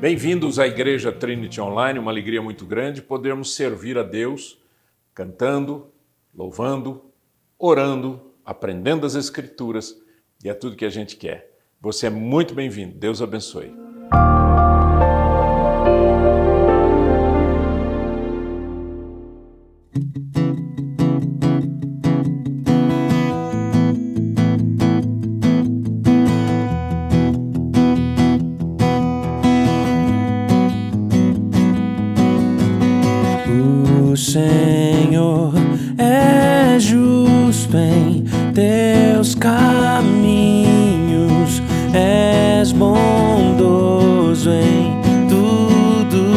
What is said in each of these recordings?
Bem-vindos à Igreja Trinity Online, uma alegria muito grande podermos servir a Deus cantando, louvando, orando, aprendendo as Escrituras, e é tudo que a gente quer. Você é muito bem-vindo. Deus abençoe. O Senhor é justo em teus caminhos, és bondoso em tudo,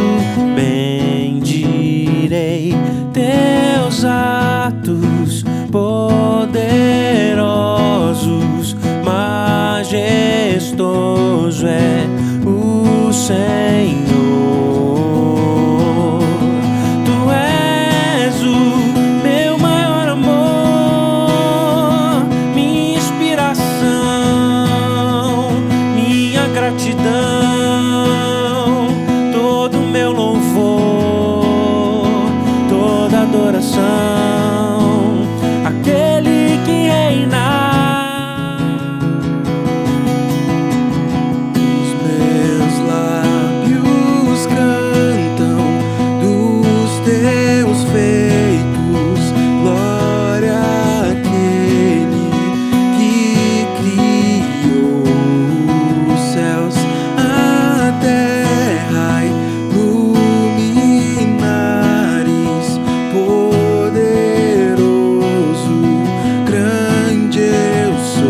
bendirei teus atos poderosos, majestoso é o Senhor. Aquele que reina, os meus lábios cantam dos teus feitos, glória àquele que criou os céus, a terra e luminares, poderoso, grande eu sou.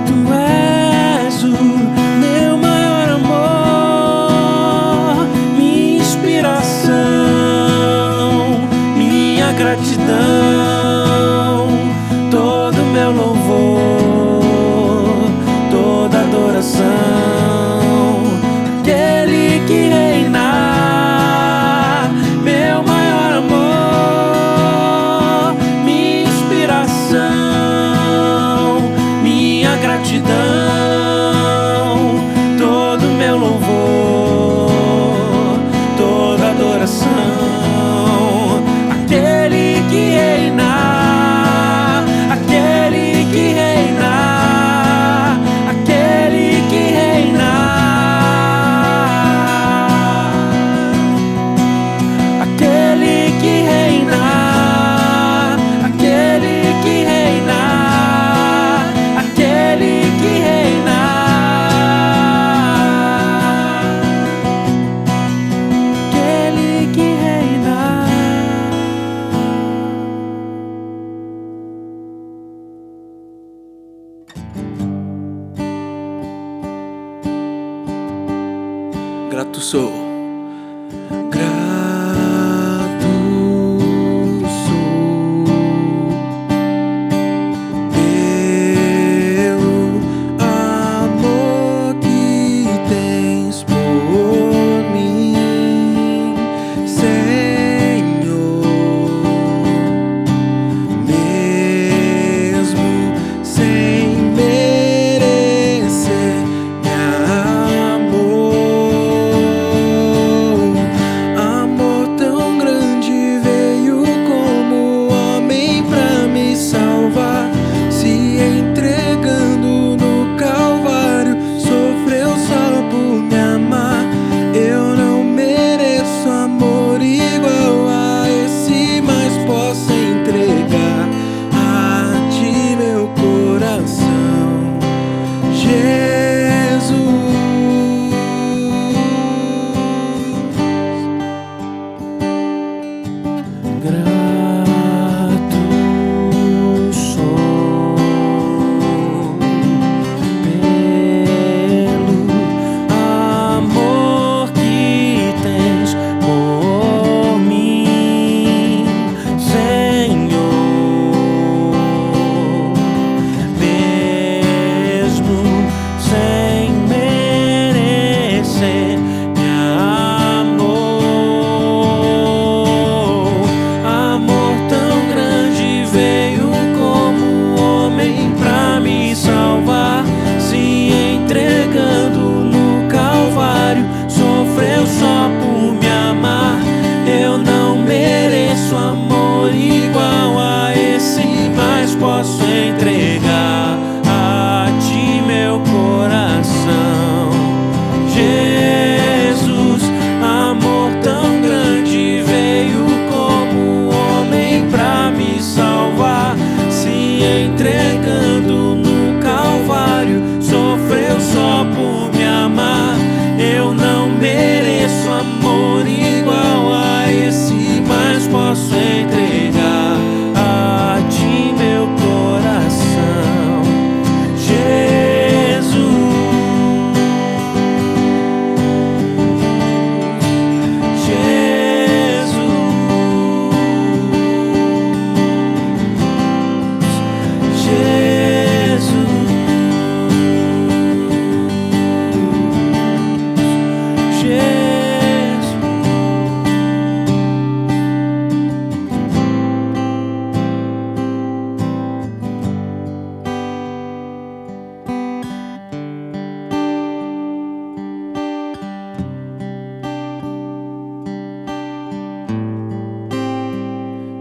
Tu és o meu maior amor, minha inspiração, minha gratidão, todo meu louvor, toda adoração. Aquele que reina, meu maior amor, minha inspiração, minha gratidão, todo meu louvor, toda adoração. Aquele que reina, aquele que reina, aquele que reina, aquele que reina, aquele que reina, aquele que reina, aquele que reina. Grato sou, grato sou pelo amor que tens por mim, Senhor, mesmo sem merecer, me amor. entregando no Calvário, sofreu só por me amar. Eu não mereço amor igual a esse, mas posso entregar a ti meu coração, Jesus,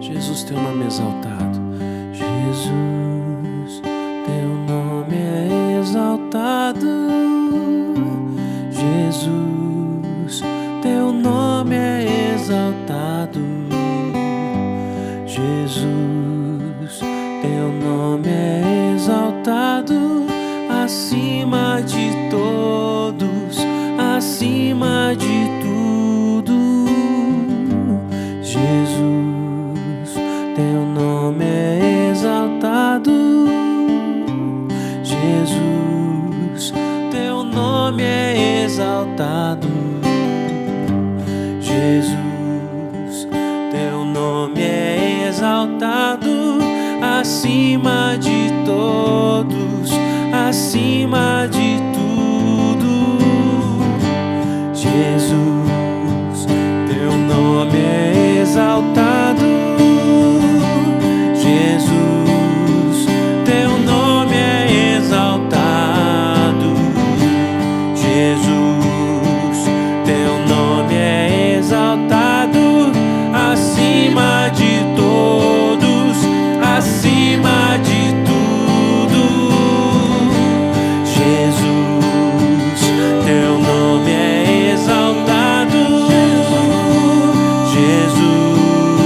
Jesus, teu nome é exaltado. Jesus, teu nome é exaltado. Jesus, teu nome é exaltado. Jesus, teu nome é exaltado acima de todos, acima de tudo. Jesus, teu nome é exaltado. Jesus, teu nome é exaltado. Jesus, teu nome é exaltado acima de todos, acima de tudo. Jesus, teu nome é exaltado. Jesus, teu nome é exaltado. Jesus, teu nome é exaltado acima de todos, acima de tudo. Jesus, teu nome é exaltado. Jesus,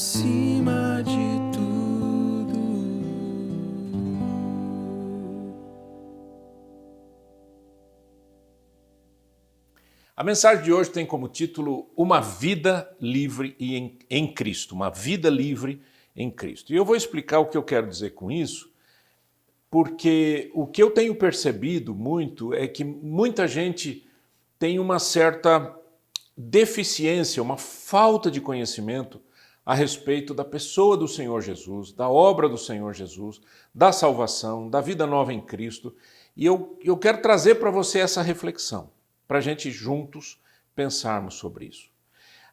acima de tudo. A mensagem de hoje tem como título Uma Vida Livre em Cristo. Uma vida livre em Cristo. E eu vou explicar o que eu quero dizer com isso, porque o que eu tenho percebido muito é que muita gente tem uma certa deficiência, uma falta de conhecimento a respeito da pessoa do Senhor Jesus, da obra do Senhor Jesus, da salvação, da vida nova em Cristo. E eu quero trazer para você essa reflexão, para a gente juntos pensarmos sobre isso.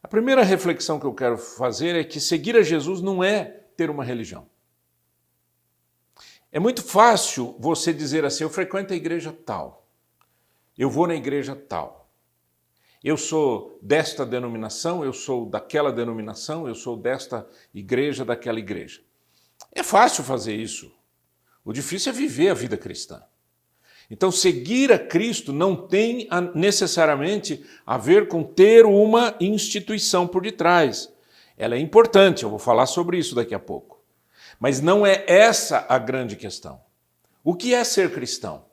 A primeira reflexão que eu quero fazer é que seguir a Jesus não é ter uma religião. É muito fácil você dizer assim, eu frequento a igreja tal, eu vou na igreja tal, eu sou desta denominação, eu sou daquela denominação, eu sou desta igreja, daquela igreja. É fácil fazer isso. O difícil é viver a vida cristã. Então, seguir a Cristo não tem necessariamente a ver com ter uma instituição por detrás. Ela é importante, eu vou falar sobre isso daqui a pouco. Mas não é essa a grande questão. O que é ser cristão?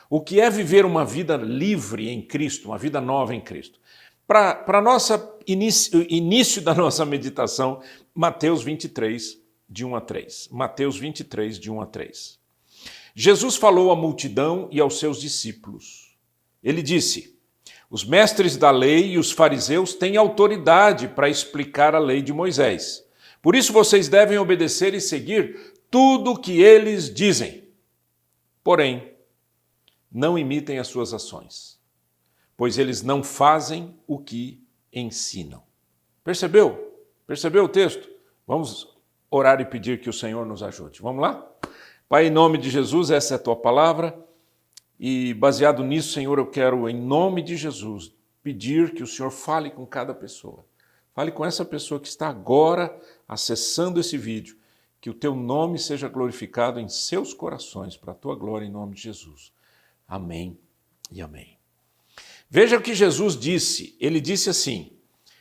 O que é viver uma vida livre em Cristo, uma vida nova em Cristo? Para início da nossa meditação, Mateus 23, de 1 a 3. Mateus 23, de 1 a 3. Jesus falou à multidão e aos seus discípulos. Ele disse, os mestres da lei e os fariseus têm autoridade para explicar a lei de Moisés. Por isso vocês devem obedecer e seguir tudo o que eles dizem. Porém, não imitem as suas ações, pois eles não fazem o que ensinam. Percebeu? Percebeu o texto? Vamos orar e pedir que o Senhor nos ajude. Vamos lá? Pai, em nome de Jesus, essa é a tua palavra e baseado nisso, Senhor, eu quero, em nome de Jesus, pedir que o Senhor fale com cada pessoa. Fale com essa pessoa que está agora acessando esse vídeo, que o teu nome seja glorificado em seus corações, para a tua glória, em nome de Jesus. Amém e amém. Veja o que Jesus disse. Ele disse assim,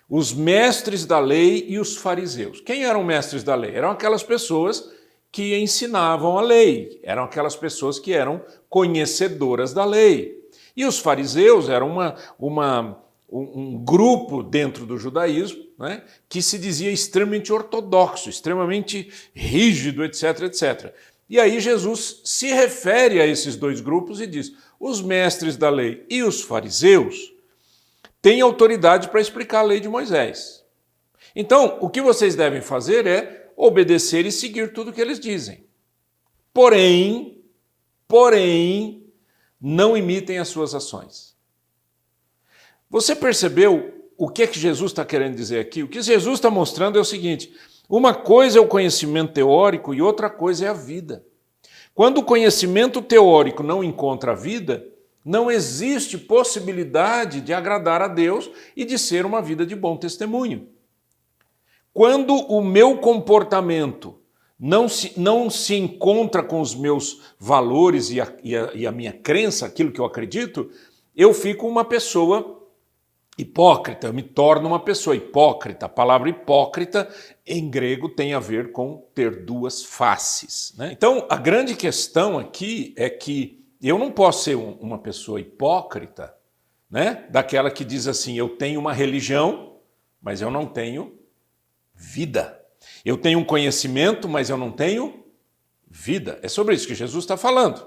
os mestres da lei e os fariseus. Quem eram mestres da lei? Eram aquelas pessoas que ensinavam a lei, eram aquelas pessoas que eram conhecedoras da lei. E os fariseus eram um grupo dentro do judaísmo, né, que se dizia extremamente ortodoxo, extremamente rígido, etc, etc. E aí Jesus se refere a esses dois grupos e diz, os mestres da lei e os fariseus têm autoridade para explicar a lei de Moisés. Então, o que vocês devem fazer é obedecer e seguir tudo o que eles dizem. Porém, não imitem as suas ações. Você percebeu o que é que Jesus está querendo dizer aqui? O que Jesus está mostrando é o seguinte, uma coisa é o conhecimento teórico e outra coisa é a vida. Quando o conhecimento teórico não encontra a vida, não existe possibilidade de agradar a Deus e de ser uma vida de bom testemunho. Quando o meu comportamento não se encontra com os meus valores e a minha crença, aquilo que eu acredito, eu fico uma pessoa hipócrita, eu me torno uma pessoa hipócrita. A palavra hipócrita, em grego, tem a ver com ter duas faces, né? Então, a grande questão aqui é que eu não posso ser uma pessoa hipócrita, né? Daquela que diz assim, eu tenho uma religião, mas eu não tenho vida. Eu tenho um conhecimento, mas eu não tenho vida. É sobre isso que Jesus está falando.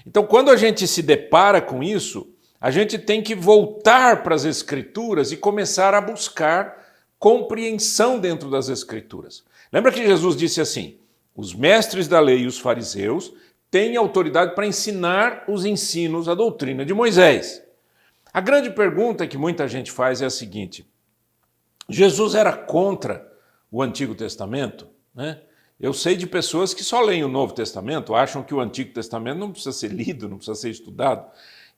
Então, quando a gente se depara com isso, a gente tem que voltar para as Escrituras e começar a buscar compreensão dentro das Escrituras. Lembra que Jesus disse assim, os mestres da lei e os fariseus têm autoridade para ensinar os ensinos, a doutrina de Moisés. A grande pergunta que muita gente faz é a seguinte, Jesus era contra o Antigo Testamento, né? Eu sei de pessoas que só leem o Novo Testamento, acham que o Antigo Testamento não precisa ser lido, não precisa ser estudado.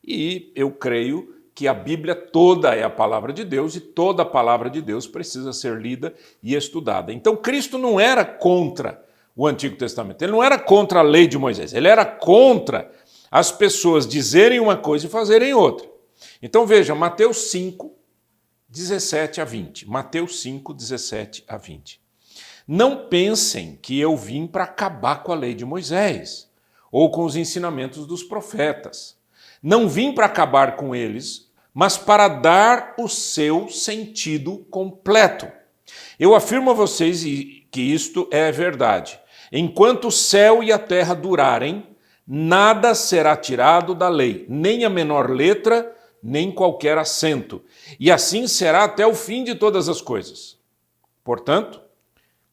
E eu creio que a Bíblia toda é a palavra de Deus e toda a palavra de Deus precisa ser lida e estudada. Então Cristo não era contra o Antigo Testamento, ele não era contra a lei de Moisés, ele era contra as pessoas dizerem uma coisa e fazerem outra. Então veja, Mateus 5, 17 a 20. Mateus 5, 17 a 20. Não pensem que eu vim para acabar com a lei de Moisés ou com os ensinamentos dos profetas. Não vim para acabar com eles, mas para dar o seu sentido completo. Eu afirmo a vocês que isto é verdade. Enquanto o céu e a terra durarem, nada será tirado da lei, nem a menor letra, nem qualquer acento. E assim será até o fim de todas as coisas. Portanto,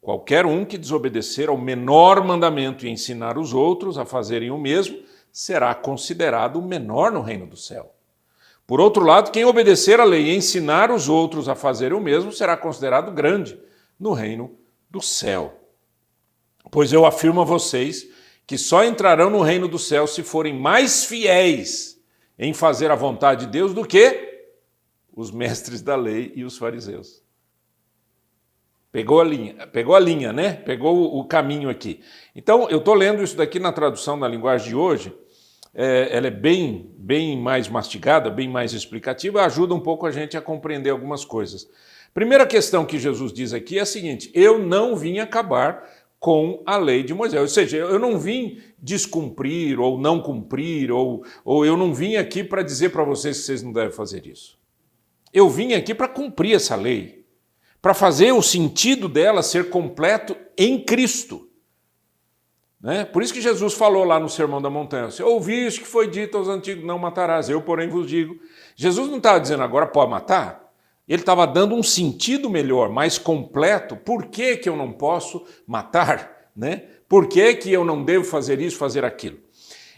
qualquer um que desobedecer ao menor mandamento e ensinar os outros a fazerem o mesmo, será considerado o menor no reino do céu. Por outro lado, quem obedecer à lei e ensinar os outros a fazerem o mesmo, será considerado grande no reino do céu. Pois eu afirmo a vocês que só entrarão no reino do céu se forem mais fiéis em fazer a vontade de Deus do que os mestres da lei e os fariseus. Pegou a linha, né? Pegou o caminho aqui. Então, eu estou lendo isso daqui na tradução na linguagem de hoje. Ela é bem mais mastigada, bem mais explicativa, ajuda um pouco a gente a compreender algumas coisas. Primeira questão que Jesus diz aqui é a seguinte: eu não vim acabar com a lei de Moisés. Ou seja, eu não vim descumprir ou não cumprir, ou eu não vim aqui para dizer para vocês que vocês não devem fazer isso. Eu vim aqui para cumprir essa lei, para fazer o sentido dela ser completo em Cristo. Né? Por isso que Jesus falou lá no Sermão da Montanha: você ouviste que foi dito aos antigos, não matarás, eu porém vos digo. Jesus não estava dizendo agora pode matar. Ele estava dando um sentido melhor, mais completo. Por que que eu não posso matar? Né? Por que que eu não devo fazer isso, fazer aquilo?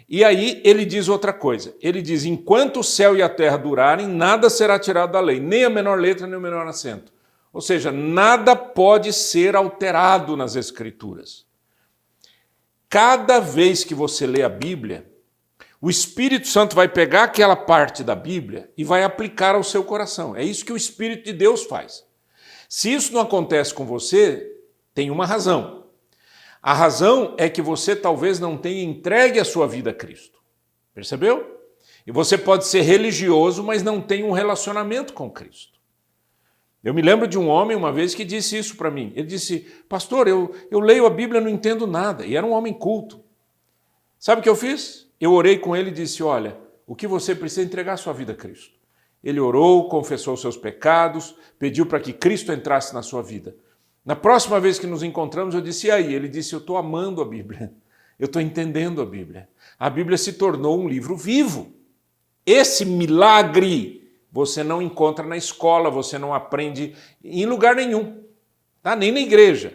E aí ele diz outra coisa. Ele diz: enquanto o céu e a terra durarem, nada será tirado da lei, nem a menor letra, nem o menor acento. Ou seja, nada pode ser alterado nas Escrituras. Cada vez que você lê a Bíblia, o Espírito Santo vai pegar aquela parte da Bíblia e vai aplicar ao seu coração. É isso que o Espírito de Deus faz. Se isso não acontece com você, tem uma razão. A razão é que você talvez não tenha entregue a sua vida a Cristo. Percebeu? E você pode ser religioso, mas não tem um relacionamento com Cristo. Eu me lembro de um homem uma vez que disse isso para mim. Ele disse: pastor, eu leio a Bíblia e não entendo nada. E era um homem culto. Sabe o que eu fiz? Eu orei com ele e disse: olha, o que você precisa é entregar a sua vida a Cristo. Ele orou, confessou os seus pecados, pediu para que Cristo entrasse na sua vida. Na próxima vez que nos encontramos, eu disse: e aí? Ele disse: eu estou amando a Bíblia, eu estou entendendo a Bíblia. A Bíblia se tornou um livro vivo. Esse milagre você não encontra na escola, você não aprende em lugar nenhum, tá? Nem na igreja.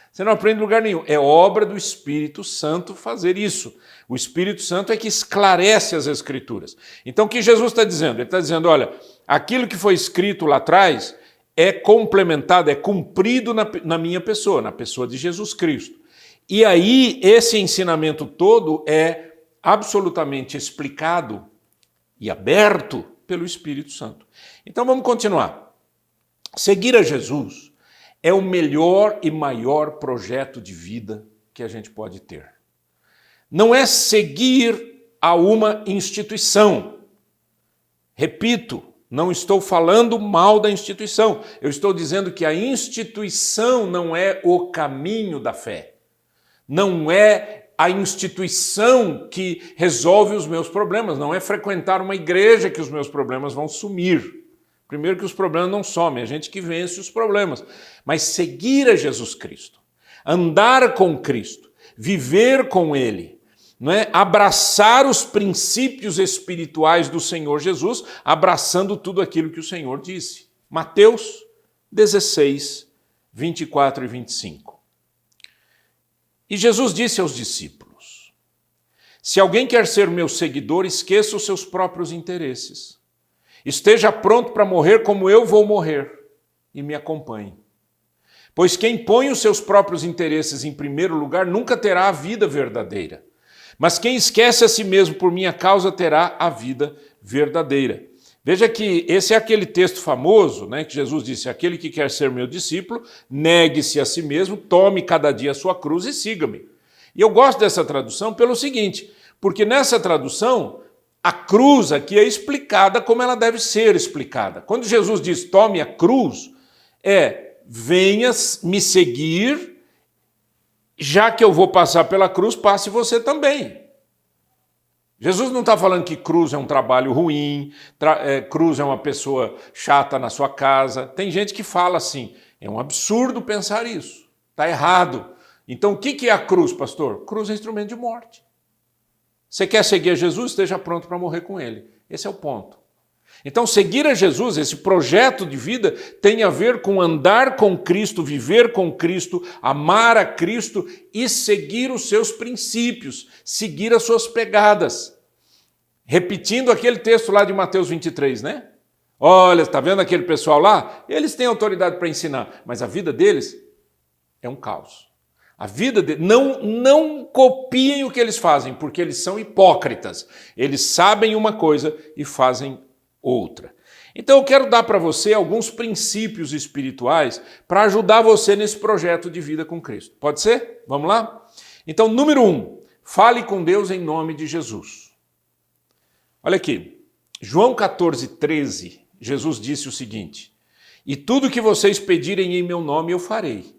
Você não aprende em lugar nenhum. É obra do Espírito Santo fazer isso. O Espírito Santo é que esclarece as Escrituras. Então, o que Jesus está dizendo? Ele está dizendo: olha, aquilo que foi escrito lá atrás é complementado, é cumprido na minha pessoa, na pessoa de Jesus Cristo. E aí, esse ensinamento todo é absolutamente explicado e aberto pelo Espírito Santo. Então, vamos continuar. Seguir a Jesus é o melhor e maior projeto de vida que a gente pode ter. Não é seguir a uma instituição. Repito, não estou falando mal da instituição. Eu estou dizendo que a instituição não é o caminho da fé. Não é a instituição que resolve os meus problemas. Não é frequentar uma igreja que os meus problemas vão sumir. Primeiro que os problemas não somem, é a gente que vence os problemas. Mas seguir a Jesus Cristo, andar com Cristo, viver com Ele, não é? Abraçar os princípios espirituais do Senhor Jesus, abraçando tudo aquilo que o Senhor disse. Mateus 16, 24 e 25. E Jesus disse aos discípulos: se alguém quer ser meu seguidor, esqueça os seus próprios interesses. Esteja pronto para morrer como eu vou morrer e me acompanhe. Pois quem põe os seus próprios interesses em primeiro lugar nunca terá a vida verdadeira. Mas quem esquece a si mesmo por minha causa terá a vida verdadeira. Veja que esse é aquele texto famoso, né, que Jesus disse: aquele que quer ser meu discípulo, negue-se a si mesmo, tome cada dia a sua cruz e siga-me. E eu gosto dessa tradução pelo seguinte, porque nessa tradução a cruz aqui é explicada como ela deve ser explicada. Quando Jesus diz tome a cruz, venha me seguir já que eu vou passar pela cruz, passe você também. Jesus não está falando que cruz é um trabalho ruim, cruz é uma pessoa chata na sua casa. Tem gente que fala assim, é um absurdo pensar isso, está errado. Então o que é a cruz, pastor? Cruz é instrumento de morte. Você quer seguir a Jesus? Esteja pronto para morrer com ele. Esse é o ponto. Então seguir a Jesus, esse projeto de vida, tem a ver com andar com Cristo, viver com Cristo, amar a Cristo e seguir os seus princípios, seguir as suas pegadas. Repetindo aquele texto lá de Mateus 23, né? Olha, está vendo aquele pessoal lá? Eles têm autoridade para ensinar, mas a vida deles é um caos. A vida deles, não copiem o que eles fazem, porque eles são hipócritas. Eles sabem uma coisa e fazem outra. Então eu quero dar para você alguns princípios espirituais para ajudar você nesse projeto de vida com Cristo. Pode ser? Vamos lá? Então, número 1, fale com Deus em nome de Jesus. Olha aqui, João 14:13, Jesus disse o seguinte: e tudo que vocês pedirem em meu nome eu farei,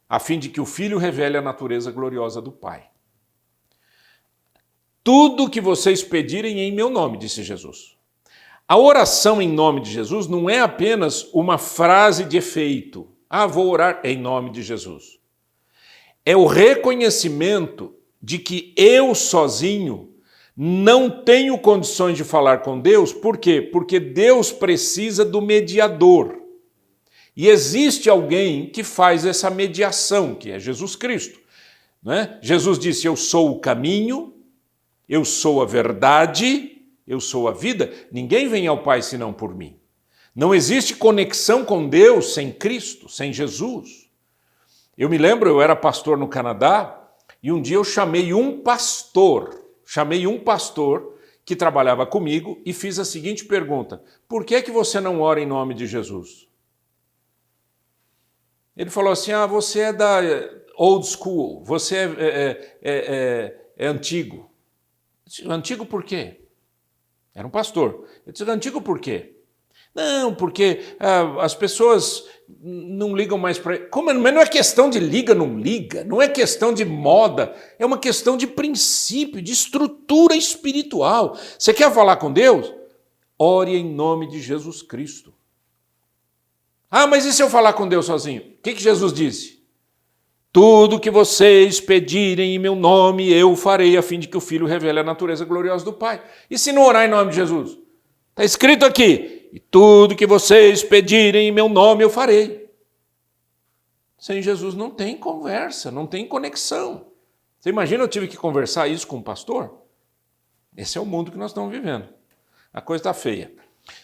a fim de que o Filho revele a natureza gloriosa do Pai. Tudo que vocês pedirem em meu nome, disse Jesus. A oração em nome de Jesus não é apenas uma frase de efeito. Vou orar em nome de Jesus. É o reconhecimento de que eu sozinho não tenho condições de falar com Deus. Por quê? Porque Deus precisa do mediador. E existe alguém que faz essa mediação, que é Jesus Cristo. Né? Jesus disse, eu sou o caminho, eu sou a verdade, eu sou a vida, ninguém vem ao Pai senão por mim. Não existe conexão com Deus sem Cristo, sem Jesus. Eu me lembro, eu era pastor no Canadá, e um dia eu chamei um pastor que trabalhava comigo e fiz a seguinte pergunta: por que você não ora em nome de Jesus? Ele falou assim, você é da old school, você é antigo. Eu disse, antigo por quê? Era um pastor. Eu disse, antigo por quê? Não, porque as pessoas não ligam mais para ele. Como? Mas não é questão de liga, não liga, não é questão de moda, é uma questão de princípio, de estrutura espiritual. Você quer falar com Deus? Ore em nome de Jesus Cristo. Mas e se eu falar com Deus sozinho? O que Jesus disse? Tudo que vocês pedirem em meu nome, eu farei, a fim de que o Filho revele a natureza gloriosa do Pai. E se não orar em nome de Jesus? Está escrito aqui, e tudo que vocês pedirem em meu nome, eu farei. Sem Jesus não tem conversa, não tem conexão. Você imagina eu tive que conversar isso com um pastor? Esse é o mundo que nós estamos vivendo. A coisa está feia.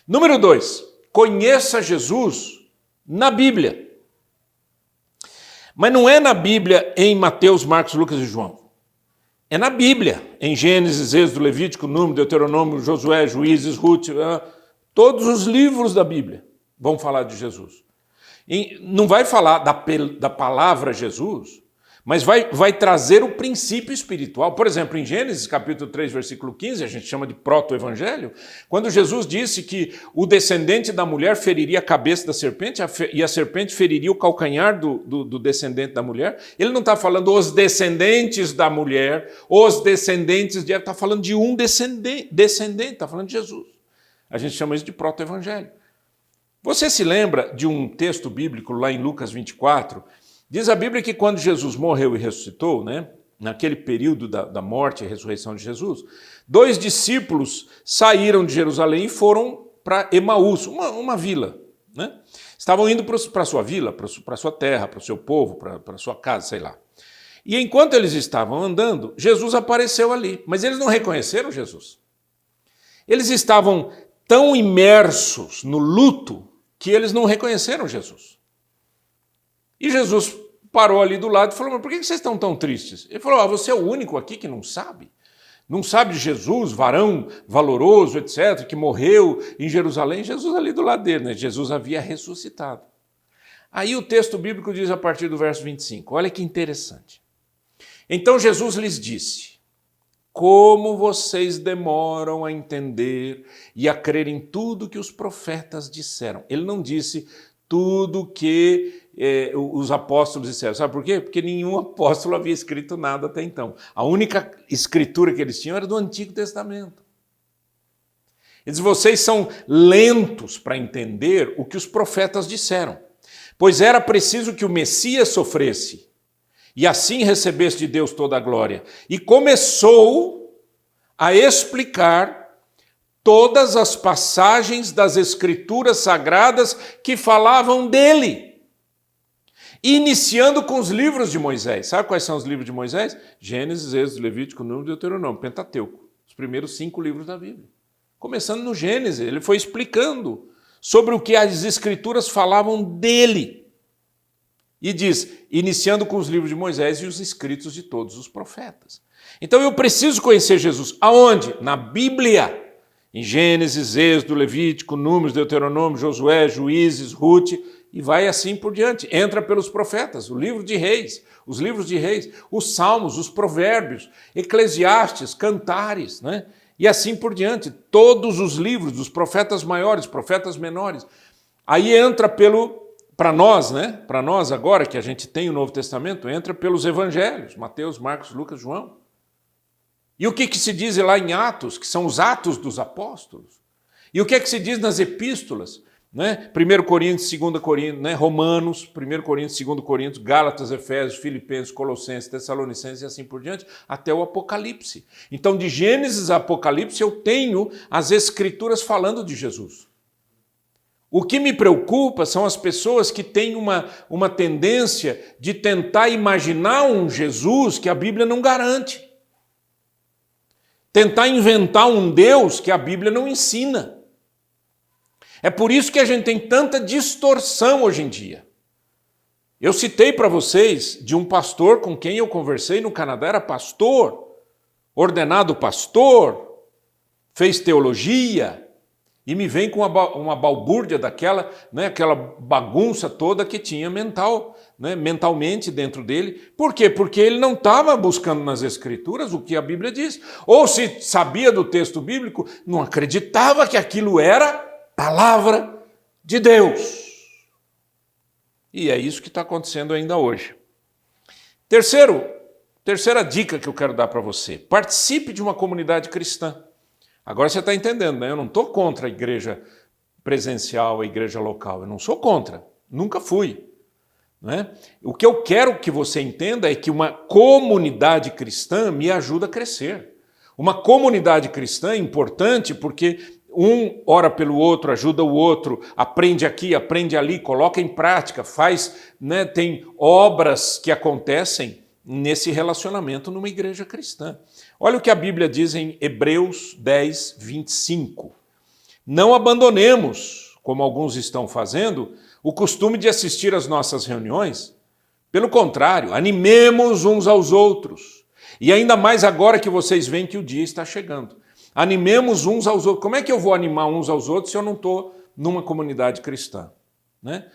Número 2, conheça Jesus na Bíblia. Mas não é na Bíblia em Mateus, Marcos, Lucas e João. É na Bíblia, em Gênesis, Êxodo, Levítico, Número, Deuteronômio, Josué, Juízes, Ruth, todos os livros da Bíblia vão falar de Jesus. E não vai falar da palavra Jesus, mas vai trazer o princípio espiritual. Por exemplo, em Gênesis, capítulo 3, versículo 15, a gente chama de proto-evangelho, quando Jesus disse que o descendente da mulher feriria a cabeça da serpente e a serpente feriria o calcanhar do descendente da mulher, ele não está falando os descendentes da mulher, os descendentes de... Está falando de um descendente, está falando de Jesus. A gente chama isso de proto-evangelho. Você se lembra de um texto bíblico lá em Lucas 24? Diz a Bíblia que quando Jesus morreu e ressuscitou, né, naquele período da morte e ressurreição de Jesus, 2 discípulos saíram de Jerusalém e foram para Emaús, uma vila. Né? Estavam indo para a sua vila, para a sua terra, para o seu povo, para a sua casa, sei lá. E enquanto eles estavam andando, Jesus apareceu ali, mas eles não reconheceram Jesus. Eles estavam tão imersos no luto que eles não reconheceram Jesus. E Jesus parou ali do lado e falou, mas por que vocês estão tão tristes? Ele falou, você é o único aqui que não sabe? Não sabe de Jesus, varão valoroso, etc., que morreu em Jerusalém? Jesus ali do lado dele, né? Jesus havia ressuscitado. Aí o texto bíblico diz a partir do verso 25, olha que interessante. Então Jesus lhes disse, como vocês demoram a entender e a crer em tudo que os profetas disseram. Ele não disse tudo que os apóstolos disseram. Sabe por quê? Porque nenhum apóstolo havia escrito nada até então. A única escritura que eles tinham era do Antigo Testamento. Eles dizem, vocês são lentos para entender o que os profetas disseram, pois era preciso que o Messias sofresse e assim recebesse de Deus toda a glória. E começou a explicar todas as passagens das Escrituras Sagradas que falavam dele, iniciando com os livros de Moisés. Sabe quais são os livros de Moisés? Gênesis, Êxodo, Levítico, Número, Deuteronômio, Pentateuco, os primeiros 5 livros da Bíblia. Começando no Gênesis, ele foi explicando sobre o que as Escrituras falavam dele. E diz, iniciando com os livros de Moisés e os escritos de todos os profetas. Então eu preciso conhecer Jesus. Aonde? Na Bíblia. Em Gênesis, Êxodo, Levítico, Números, Deuteronômio, Josué, Juízes, Rute, e vai assim por diante. Entra pelos profetas, o livro de Reis, os livros de Reis, os Salmos, os Provérbios, Eclesiastes, Cantares, né? E assim por diante. Todos os livros dos profetas maiores, profetas menores. Aí entra para nós, né? Para nós agora que a gente tem o Novo Testamento, entra pelos evangelhos, Mateus, Marcos, Lucas, João. E o que se diz lá em Atos, que são os Atos dos Apóstolos? E o que se diz nas epístolas? Né? 1 Coríntios, 2 Coríntios, né? Romanos, 1 Coríntios, 2 Coríntios, Gálatas, Efésios, Filipenses, Colossenses, Tessalonicenses e assim por diante, até o Apocalipse. Então, de Gênesis a Apocalipse, eu tenho as Escrituras falando de Jesus. O que me preocupa são as pessoas que têm uma tendência de tentar imaginar um Jesus que a Bíblia não garante. Tentar inventar um Deus que a Bíblia não ensina. É por isso que a gente tem tanta distorção hoje em dia. Eu citei para vocês de um pastor com quem eu conversei no Canadá, era pastor, ordenado pastor, fez teologia, e me vem com uma balbúrdia daquela, né, aquela bagunça toda que tinha mentalmente dentro dele. Por quê? Porque ele não estava buscando nas Escrituras o que a Bíblia diz. Ou se sabia do texto bíblico, não acreditava que aquilo era palavra de Deus. E é isso que está acontecendo ainda hoje. Terceira dica que eu quero dar para você. Participe de uma comunidade cristã. Agora você está entendendo, né? Eu não estou contra a igreja presencial, a igreja local. Eu não sou contra, nunca fui. Né? O que eu quero que você entenda é que uma comunidade cristã me ajuda a crescer. Uma comunidade cristã é importante porque um ora pelo outro, ajuda o outro, aprende aqui, aprende ali, coloca em prática, faz, né? Tem obras que acontecem nesse relacionamento numa igreja cristã. Olha o que a Bíblia diz em Hebreus 10, 25. Não abandonemos, como alguns estão fazendo, o costume de assistir às nossas reuniões. Pelo contrário, animemos uns aos outros. E ainda mais agora que vocês veem que o dia está chegando. Animemos uns aos outros. Como é que eu vou animar uns aos outros se eu não estou numa comunidade cristã? Né?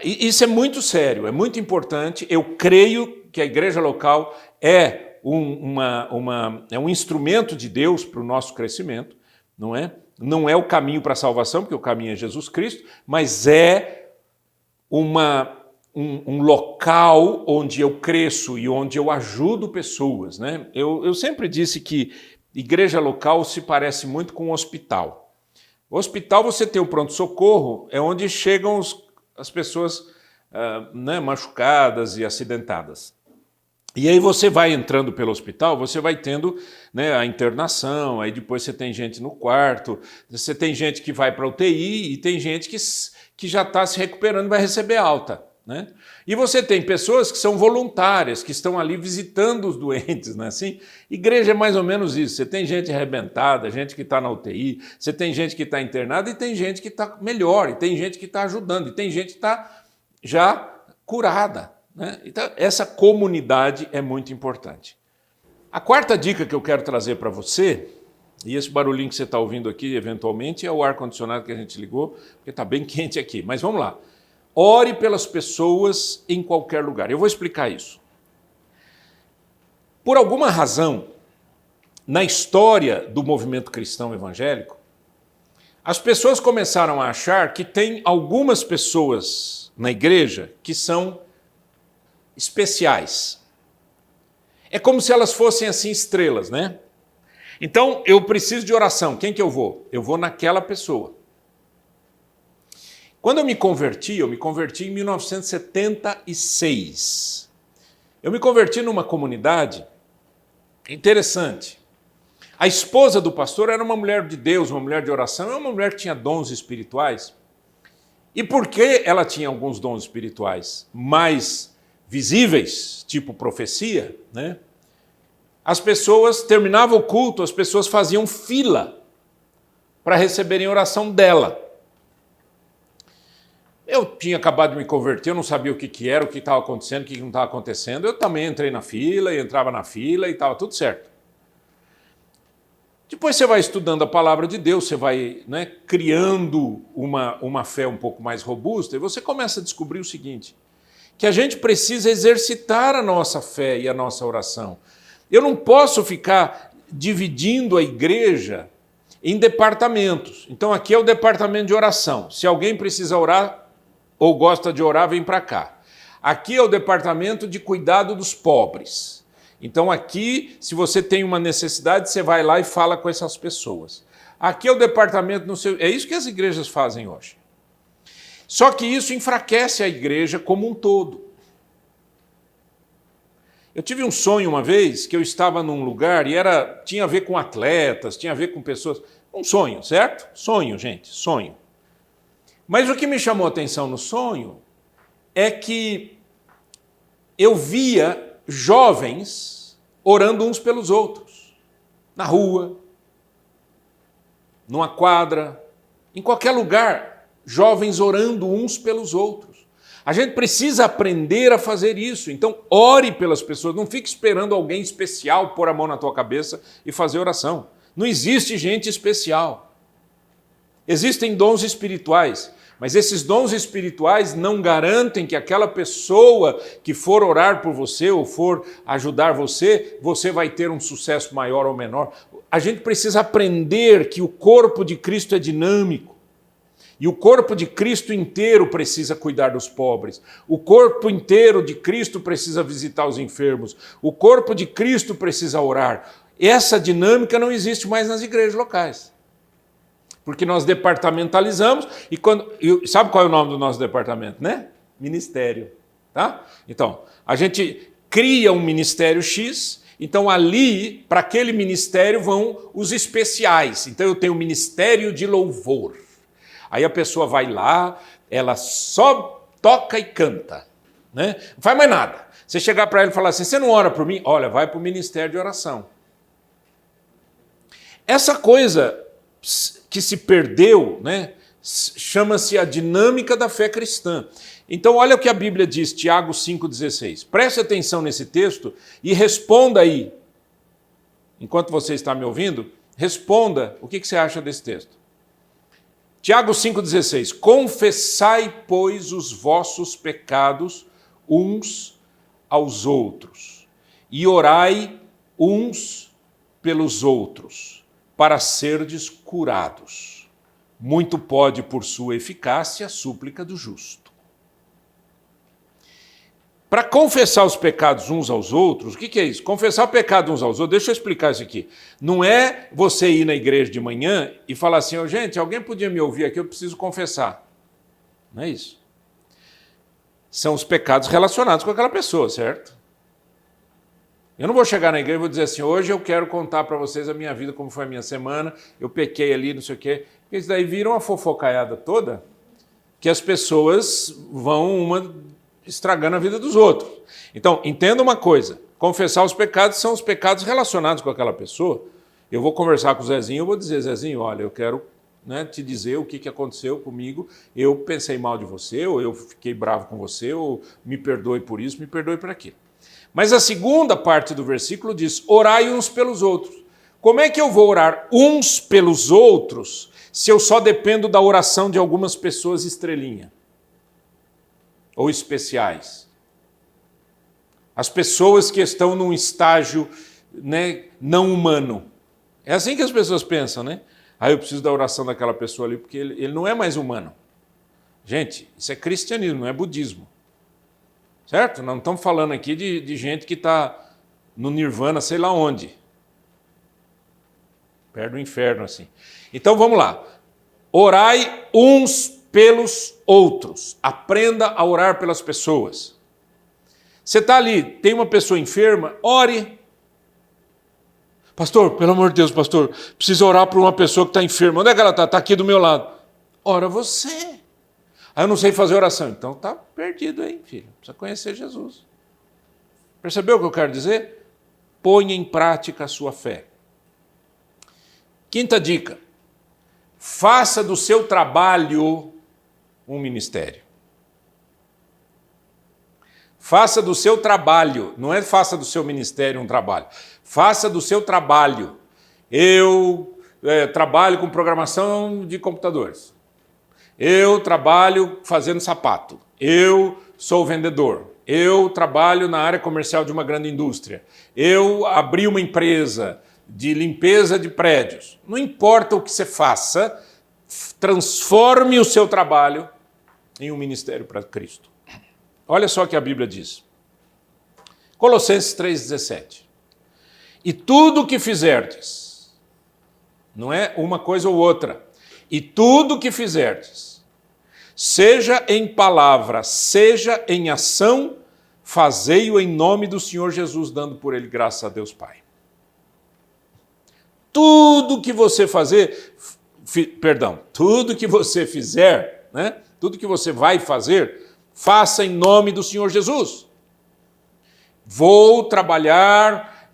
Isso é muito sério, é muito importante. Eu creio que a igreja local é um instrumento de Deus para o nosso crescimento, não é? Não é o caminho para a salvação, porque o caminho é Jesus Cristo, mas é um local onde eu cresço e onde eu ajudo pessoas. Né? Eu sempre disse que igreja local se parece muito com um hospital. O hospital você tem o pronto-socorro, é onde chegam as pessoas machucadas e acidentadas. E aí você vai entrando pelo hospital, você vai tendo, né, a internação, aí depois você tem gente no quarto, você tem gente que vai para a UTI e tem gente que já está se recuperando e vai receber alta. Né? E você tem pessoas que são voluntárias, que estão ali visitando os doentes. Né? Assim, igreja é mais ou menos isso, você tem gente arrebentada, gente que está na UTI, você tem gente que está internada e tem gente que está melhor, e tem gente que está ajudando, e tem gente que está já curada. Né? Então, essa comunidade é muito importante. A quarta dica que eu quero trazer para você, e esse barulhinho que você está ouvindo aqui, eventualmente, é o ar-condicionado que a gente ligou, porque está bem quente aqui. Mas vamos lá. Ore pelas pessoas em qualquer lugar. Eu vou explicar isso. Por alguma razão, na história do movimento cristão evangélico, as pessoas começaram a achar que tem algumas pessoas na igreja que são especiais. É como se elas fossem assim estrelas, né? Então, eu preciso de oração. Quem que eu vou? Eu vou naquela pessoa. Quando eu me converti em 1976. Eu me converti numa comunidade interessante. A esposa do pastor era uma mulher de Deus, uma mulher de oração, é uma mulher que tinha dons espirituais. E porque ela tinha alguns dons espirituais mais visíveis, tipo profecia, né? As pessoas terminavam o culto, as pessoas faziam fila para receberem oração dela. Eu tinha acabado de me converter, eu não sabia o que era, o que estava acontecendo, o que não estava acontecendo. Eu também entrei na fila, e entrava na fila e estava tudo certo. Depois você vai estudando a palavra de Deus, você vai, né, criando uma fé um pouco mais robusta, e você começa a descobrir o seguinte, que a gente precisa exercitar a nossa fé e a nossa oração. Eu não posso ficar dividindo a igreja em departamentos. Então aqui é o departamento de oração. Se alguém precisa orar ou gosta de orar, vem para cá. Aqui é o departamento de cuidado dos pobres. Então aqui, se você tem uma necessidade, você vai lá e fala com essas pessoas. Aqui é o departamento, no seu... é isso que as igrejas fazem hoje. Só que isso enfraquece a igreja como um todo. Eu tive um sonho uma vez que eu estava num lugar e tinha a ver com atletas, tinha a ver com pessoas. Um sonho, certo? Sonho, gente, sonho. Mas o que me chamou a atenção no sonho é que eu via jovens orando uns pelos outros, na rua, numa quadra, em qualquer lugar, jovens orando uns pelos outros. A gente precisa aprender a fazer isso, então ore pelas pessoas, não fique esperando alguém especial pôr a mão na tua cabeça e fazer oração. Não existe gente especial. Existem dons espirituais, mas esses dons espirituais não garantem que aquela pessoa que for orar por você ou for ajudar você, você vai ter um sucesso maior ou menor. A gente precisa aprender que o corpo de Cristo é dinâmico. E o corpo de Cristo inteiro precisa cuidar dos pobres. O corpo inteiro de Cristo precisa visitar os enfermos. O corpo de Cristo precisa orar. Essa dinâmica não existe mais nas igrejas locais. Porque nós departamentalizamos sabe qual é o nome do nosso departamento, né? Ministério, tá? Então, a gente cria um ministério X, então ali, para aquele ministério vão os especiais. Então eu tenho o ministério de louvor. Aí a pessoa vai lá, ela só toca e canta, né? Não faz mais nada. Você chegar para ela e falar assim, você não ora por mim? Olha, vai para o ministério de oração. Essa coisa que se perdeu, né, chama-se a dinâmica da fé cristã. Então olha o que a Bíblia diz, Tiago 5,16. Preste atenção nesse texto e responda aí. Enquanto você está me ouvindo, responda o que você acha desse texto. Tiago 5,16. Confessai, pois, os vossos pecados uns aos outros e orai uns pelos outros, para serdes curados. Muito pode, por sua eficácia, a súplica do justo. Para confessar os pecados uns aos outros, o que é isso? Confessar o pecado uns aos outros, deixa eu explicar isso aqui. Não é você ir na igreja de manhã e falar assim, gente, alguém podia me ouvir aqui, eu preciso confessar. Não é isso. São os pecados relacionados com aquela pessoa, certo? Eu não vou chegar na igreja e vou dizer assim, hoje eu quero contar para vocês a minha vida, como foi a minha semana, eu pequei ali, não sei o quê. Porque isso daí vira uma fofocaiada toda, que as pessoas vão estragando a vida dos outros. Então, entenda uma coisa, confessar os pecados são os pecados relacionados com aquela pessoa. Eu vou conversar com o Zezinho, eu vou dizer, Zezinho, olha, eu quero, né, te dizer o que aconteceu comigo, eu pensei mal de você, ou eu fiquei bravo com você, ou me perdoe por isso, me perdoe por aquilo. Mas a segunda parte do versículo diz, orai uns pelos outros. Como é que eu vou orar uns pelos outros se eu só dependo da oração de algumas pessoas estrelinha? Ou especiais? As pessoas que estão num estágio, né, não humano. É assim que as pessoas pensam, né? Ah, eu preciso da oração daquela pessoa ali, porque ele não é mais humano. Gente, isso é cristianismo, não é budismo. Certo? Não estamos falando aqui de gente que está no nirvana, sei lá onde. Perto do inferno, assim. Então vamos lá. Orai uns pelos outros. Aprenda a orar pelas pessoas. Você está ali, tem uma pessoa enferma, ore. Pastor, pelo amor de Deus, pastor, preciso orar por uma pessoa que está enferma. Onde é que ela está? Está aqui do meu lado. Ora você. Ah, eu não sei fazer oração. Então está perdido aí, filho. Precisa conhecer Jesus. Percebeu o que eu quero dizer? Ponha em prática a sua fé. Quinta dica. Faça do seu trabalho um ministério. Faça do seu trabalho, não é faça do seu ministério um trabalho. Faça do seu trabalho. Eu trabalho com programação de computadores. Eu trabalho fazendo sapato. Eu sou vendedor. Eu trabalho na área comercial de uma grande indústria. Eu abri uma empresa de limpeza de prédios. Não importa o que você faça, transforme o seu trabalho em um ministério para Cristo. Olha só o que a Bíblia diz. Colossenses 3,17. E tudo o que fizerdes, não é uma coisa ou outra, e tudo o que fizerdes, seja em palavra, seja em ação, fazei-o em nome do Senhor Jesus, dando por ele graças a Deus Pai. Tudo que você tudo que você fizer, né? Tudo que você vai fazer, faça em nome do Senhor Jesus. Vou trabalhar,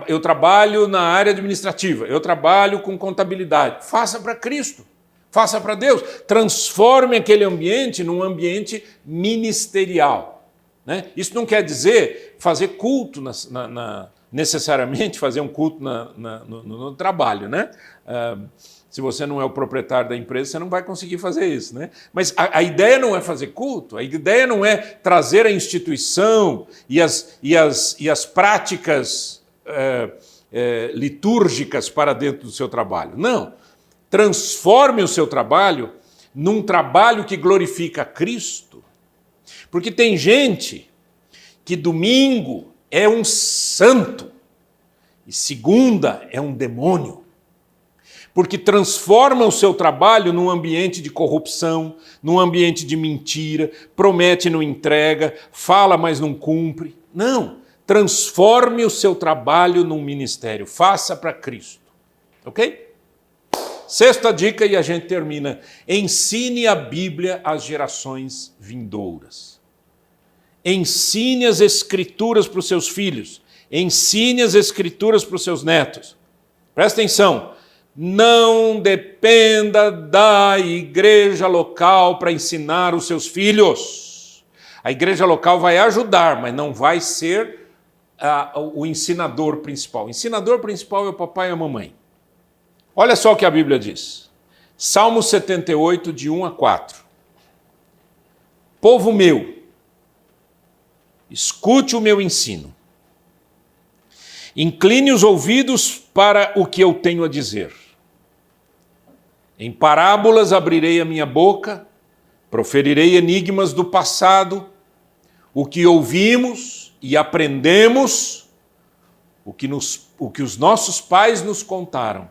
eu trabalho na área administrativa, eu trabalho com contabilidade. Faça para Cristo, faça para Deus. Transforme aquele ambiente num ambiente ministerial. Né? Isso não quer dizer fazer culto necessariamente fazer um culto no trabalho, né? Se você não é o proprietário da empresa, você não vai conseguir fazer isso, né? Mas a ideia não é fazer culto, a ideia não é trazer a instituição e as práticas litúrgicas para dentro do seu trabalho. Não. Transforme o seu trabalho num trabalho que glorifica a Cristo. Porque tem gente que domingo é um santo e segunda é um demônio. Porque transforma o seu trabalho num ambiente de corrupção, num ambiente de mentira, promete e não entrega, fala mas não cumpre. Não, transforme o seu trabalho num ministério, faça para Cristo. Ok? Sexta dica e a gente termina. Ensine a Bíblia às gerações vindouras. Ensine as Escrituras para os seus filhos. Ensine as Escrituras para os seus netos. Presta atenção. Não dependa da igreja local para ensinar os seus filhos. A igreja local vai ajudar, mas não vai ser o ensinador principal. O ensinador principal é o papai e a mamãe. Olha só o que a Bíblia diz. Salmo 78, de 1 a 4. Povo meu, escute o meu ensino. Incline os ouvidos para o que eu tenho a dizer. Em parábolas abrirei a minha boca, proferirei enigmas do passado, o que ouvimos e aprendemos, o que os nossos pais nos contaram,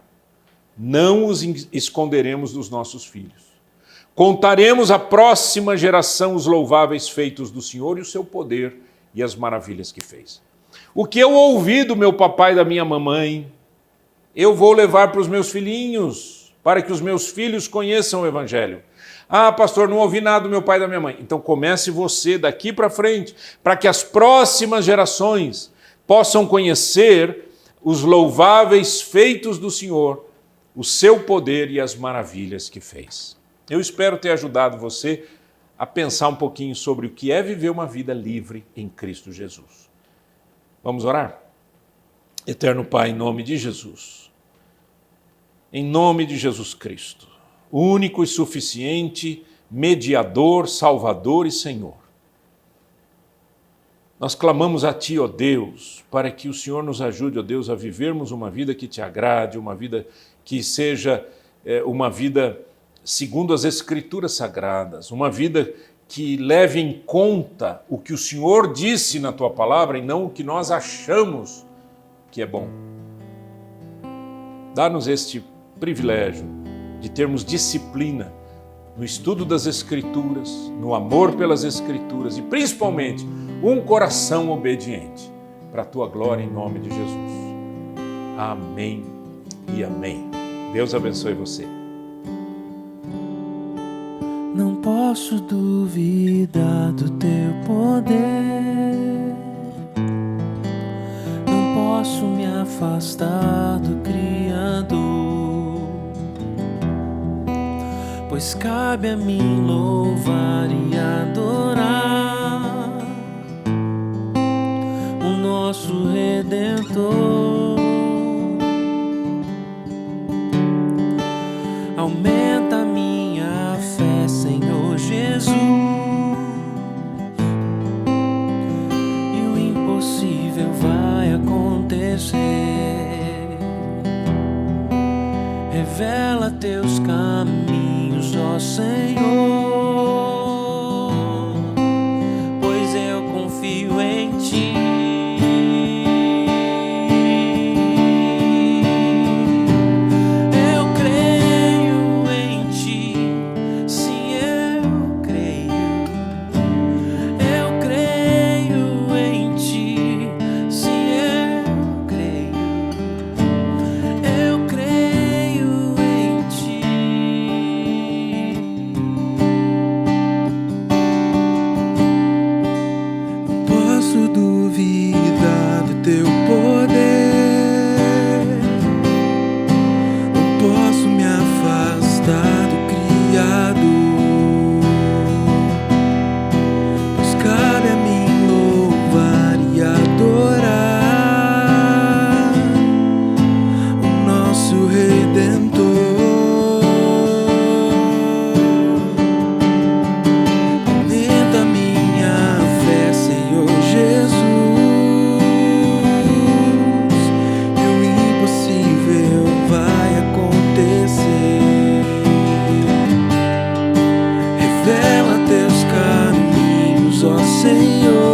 não os esconderemos dos nossos filhos. Contaremos à próxima geração os louváveis feitos do Senhor e o seu poder e as maravilhas que fez. O que eu ouvi do meu papai e da minha mamãe, eu vou levar para os meus filhinhos, para que os meus filhos conheçam o Evangelho. Ah, pastor, não ouvi nada do meu pai e da minha mãe. Então comece você daqui para frente, para que as próximas gerações possam conhecer os louváveis feitos do Senhor, o seu poder e as maravilhas que fez. Eu espero ter ajudado você a pensar um pouquinho sobre o que é viver uma vida livre em Cristo Jesus. Vamos orar? Eterno Pai, em nome de Jesus, em nome de Jesus Cristo, único e suficiente mediador, salvador e Senhor, nós clamamos a Ti, ó Deus, para que o Senhor nos ajude, ó Deus, a vivermos uma vida que Te agrade, uma vida que seja uma vida segundo as Escrituras Sagradas, uma vida que leve em conta o que o Senhor disse na Tua palavra e não o que nós achamos que é bom. Dá-nos este privilégio de termos disciplina no estudo das Escrituras, no amor pelas Escrituras e principalmente um coração obediente para a Tua glória em nome de Jesus. Amém e amém. Deus abençoe você. Não posso duvidar do teu poder, não posso me afastar do Criador, pois cabe a mim louvar e adorar o nosso Redentor. Aumenta a minha fé, Senhor Jesus, e o impossível vai acontecer. Revela teus caminhos, ó Senhor, pois eu confio em Ti. Duvidar do teu poder, não posso me afastar do Criador, pois cabe a mim louvar e adorar o nosso Redentor. Aumenta a minha fé, Senhor Jesus, Senhor.